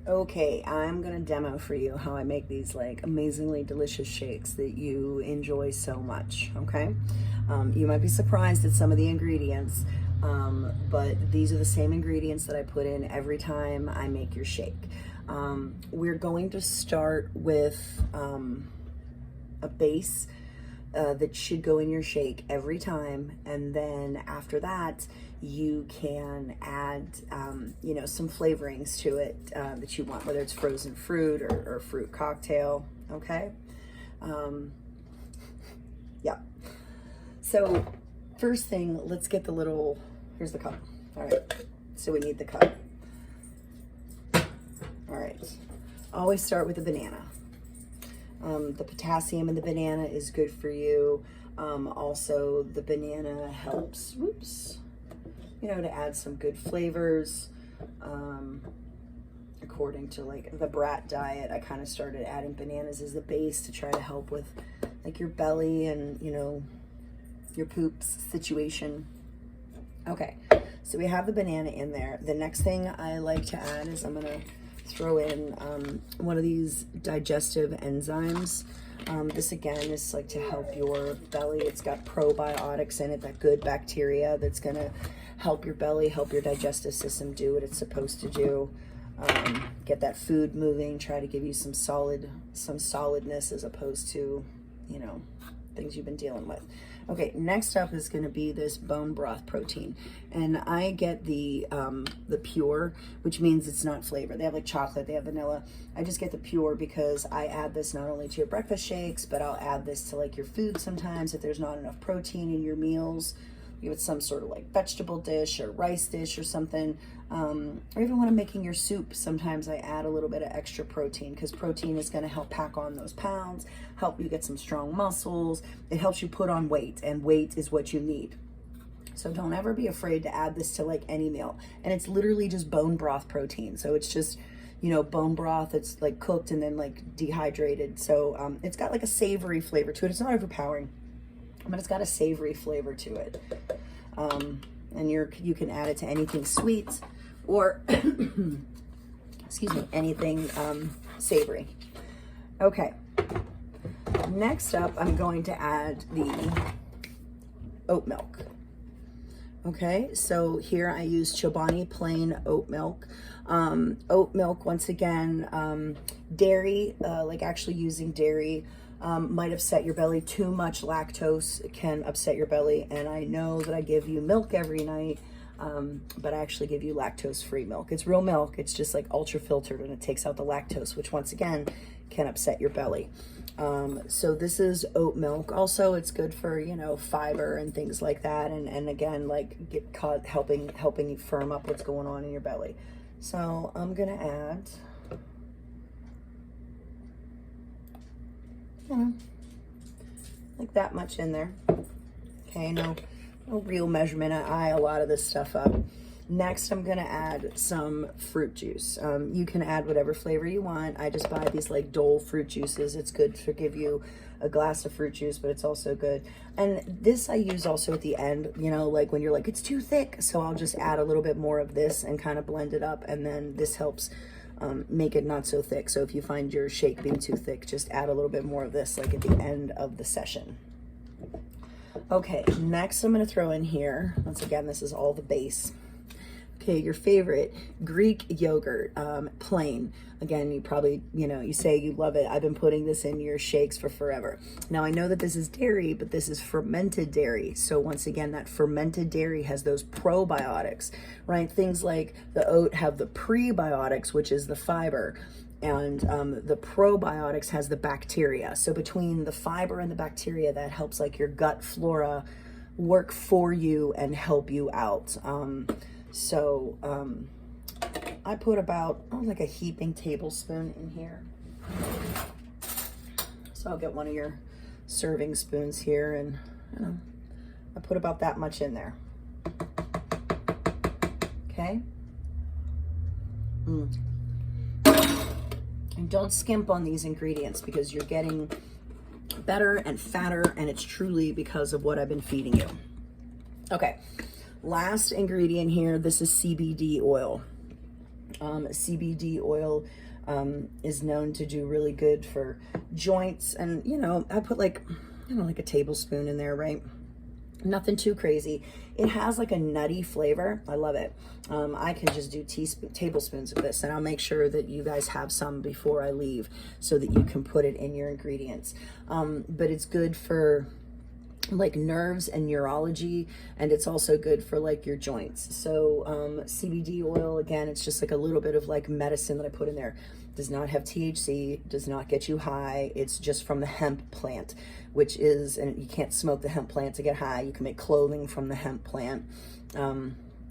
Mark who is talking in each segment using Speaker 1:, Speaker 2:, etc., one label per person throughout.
Speaker 1: Okay, I'm gonna demo for you how I make these like amazingly delicious shakes that you enjoy so much, okay? You might be surprised at some of the ingredients, but these are the same ingredients that I put in every time I make your shake. We're going to start with a base that should go in your shake every time, and then after that you can add some flavorings to it that you want, whether it's frozen fruit or fruit cocktail. Okay. Yeah, so first thing, let's get here's the cup. All right, so we need the cup. All right, always start with a banana. The potassium in the banana is good for you. Also, the banana helps, to add some good flavors. According to like the Brat diet, I kind of started adding bananas as the base to try to help with like your belly and, your poops situation. Okay, so we have the banana in there. The next thing I like to add is I'm gonna throw in one of these digestive enzymes. This again is like to help your belly. It's got probiotics in it, that good bacteria that's gonna help your belly, help your digestive system do what it's supposed to do. Get that food moving, try to give you some solidness as opposed to, things you've been dealing with. Okay, next up is going to be this bone broth protein, and I get the pure, which means it's not flavored. They have like chocolate, they have vanilla. I just get the pure because I add this not only to your breakfast shakes, but I'll add this to like your food sometimes if there's not enough protein in your meals. You have some sort of like vegetable dish or rice dish or something, or even when I'm making your soup, sometimes I add a little bit of extra protein because protein is going to help pack on those pounds, help you get some strong muscles. It helps you put on weight, and weight is what you need. So don't ever be afraid to add this to like any meal. And it's literally just bone broth protein. So it's just, bone broth. It's like cooked and then like dehydrated. So it's got like a savory flavor to it. It's not overpowering, but it's got a savory flavor to it. And you can add it to anything sweet or, excuse me, anything savory. Okay. Next up, I'm going to add the oat milk. Okay, so here I use Chobani plain oat milk. Oat milk, once again, dairy, like actually using dairy, might upset your belly. Too much lactose can upset your belly, and I know that I give you milk every night, but I actually give you lactose-free milk. It's real milk, it's just like ultra filtered, and it takes out the lactose, which once again can upset your belly. So this is oat milk. Also, it's good for, fiber and things like that, and again, like helping you firm up what's going on in your belly. So I'm gonna add, like that much in there. Okay, no real measurement. I eye a lot of this stuff up. Next, I'm gonna add some fruit juice. You can add whatever flavor you want. I just buy these like Dole fruit juices. It's good to give you a glass of fruit juice, but it's also good. And this I use also at the end, like when you're like, it's too thick. So I'll just add a little bit more of this and kind of blend it up. And then this helps make it not so thick. So if you find your shake being too thick, just add a little bit more of this like at the end of the session. Okay, next I'm gonna throw in here, once again, this is all the base. Okay, your favorite Greek yogurt, plain. Again, you probably, you say you love it. I've been putting this in your shakes for forever. Now, I know that this is dairy, but this is fermented dairy. So once again, that fermented dairy has those probiotics, right? Things like the oat have the prebiotics, which is the fiber, and the probiotics has the bacteria. So between the fiber and the bacteria, that helps like your gut flora work for you and help you out. So I put about like a heaping tablespoon in here. So I'll get one of your serving spoons here, and I put about that much in there. Okay. And don't skimp on these ingredients because you're getting better and fatter, and it's truly because of what I've been feeding you. Okay. Last ingredient here, this is CBD oil. CBD oil is known to do really good for joints. And, you know, I put like, you know, like a tablespoon in there, right? Nothing too crazy. It has like a nutty flavor. I love it. I can just do tablespoons of this, and I'll make sure that you guys have some before I leave so that you can put it in your ingredients. But it's good for like nerves and neurology, and it's also good for like your joints. So CBD oil, again, it's just like a little bit of like medicine that I put in there. Does not have THC, does not get you high. It's just from the hemp plant, which is, and you can't smoke the hemp plant to get high. You can make clothing from the hemp plant.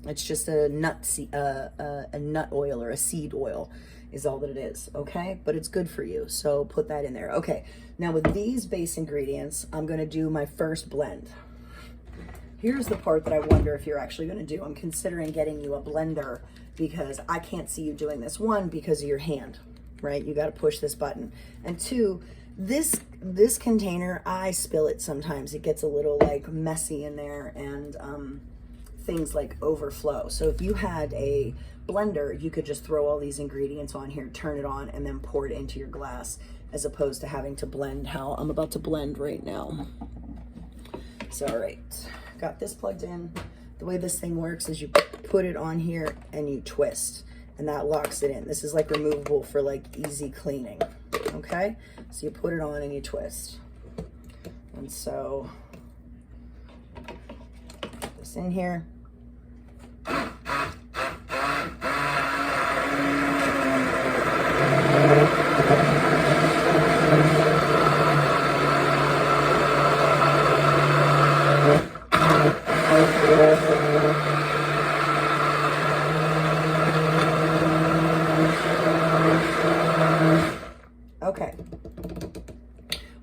Speaker 1: It's just a nut oil or a seed oil is all that it is, okay? But it's good for you, so put that in there. Okay, now with these base ingredients, I'm gonna do my first blend. Here's the part that I wonder if you're actually gonna do. I'm considering getting you a blender because I can't see you doing this. One, because of your hand, right? You gotta push this button. And two, this container, I spill it sometimes. It gets a little like messy in there, and things like overflow. So if you had a blender, you could just throw all these ingredients on here, turn it on, and then pour it into your glass, as opposed to having to blend how I'm about to blend right now. So, all right, got this plugged in. The way this thing works is you put it on here and you twist, and that locks it in. This is like removable for like easy cleaning, okay? So you put it on and you twist. And so, put this in here. Okay,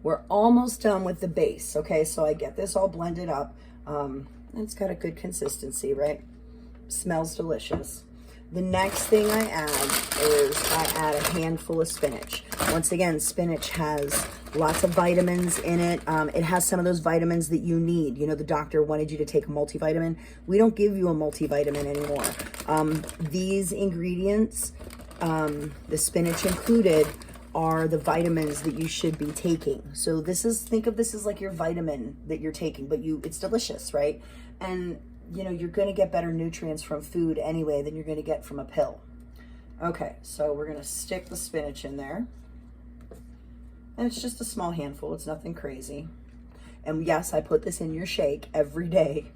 Speaker 1: we're almost done with the base. Okay, so I get this all blended up. It's got a good consistency, right? Smells delicious. The next thing I add is I add a handful of spinach. Once again, spinach has lots of vitamins in it. It has some of those vitamins that you need. You know, the doctor wanted you to take a multivitamin. We don't give you a multivitamin anymore. These ingredients, the spinach included, are the vitamins that you should be taking. So this is, think of this as like your vitamin that you're taking, but it's delicious, right? And you know, you're going to get better nutrients from food anyway than you're going to get from a pill. Okay, so we're going to stick the spinach in there. And it's just a small handful. It's nothing crazy. And yes, I put this in your shake every day.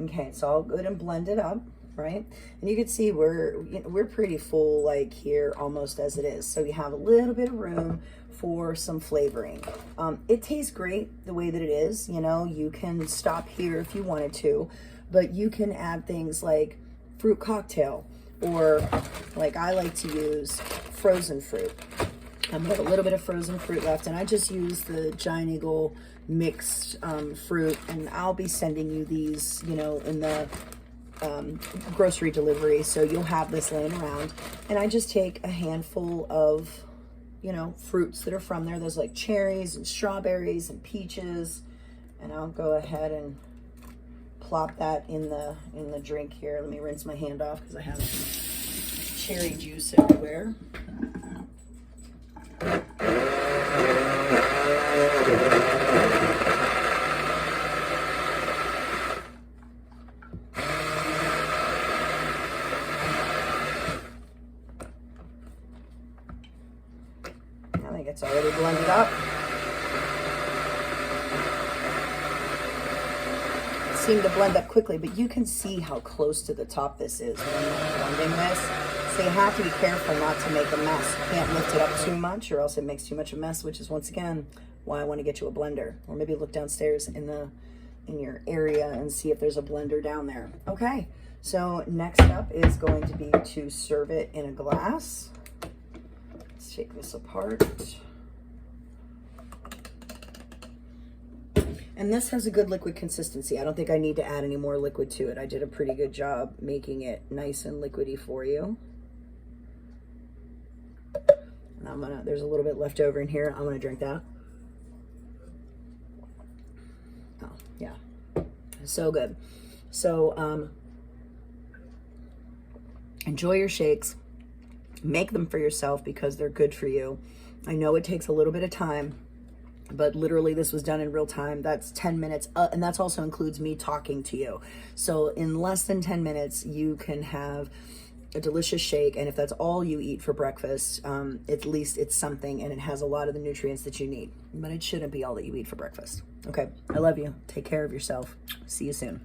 Speaker 1: Okay, it's all good and blended up, right? And you can see we're pretty full like here almost as it is. So you have a little bit of room for some flavoring. It tastes great the way that it is. You know, you can stop here if you wanted to, but you can add things like fruit cocktail, or like I like to use frozen fruit. I have a little bit of frozen fruit left, and I just use the Giant Eagle mixed fruit, and I'll be sending you these, you know, in the grocery delivery, so you'll have this laying around. And I just take a handful of, you know, fruits that are from there. There's like cherries and strawberries and peaches, and I'll go ahead and plop that in the drink here. Let me rinse my hand off because I have cherry juice everywhere. I think it's already blended up. It seemed to blend up quickly, but you can see how close to the top this is when you're blending this. So you have to be careful not to make a mess. You can't lift it up too much or else it makes too much of a mess, which is once again why I want to get you a blender. Or maybe look downstairs in your area and see if there's a blender down there. Okay, so next up is going to be to serve it in a glass. Let's take this apart. And this has a good liquid consistency. I don't think I need to add any more liquid to it. I did a pretty good job making it nice and liquidy for you. And there's a little bit left over in here. I'm gonna drink that. Oh, yeah. So good. So, enjoy your shakes. Make them for yourself because they're good for you. I know it takes a little bit of time, but literally this was done in real time. That's 10 minutes, and that also includes me talking to you. So in less than 10 minutes, you can have a delicious shake, and if that's all you eat for breakfast, at least it's something, and it has a lot of the nutrients that you need. But it shouldn't be all that you eat for breakfast. Okay, I love you. Take care of yourself. See you soon.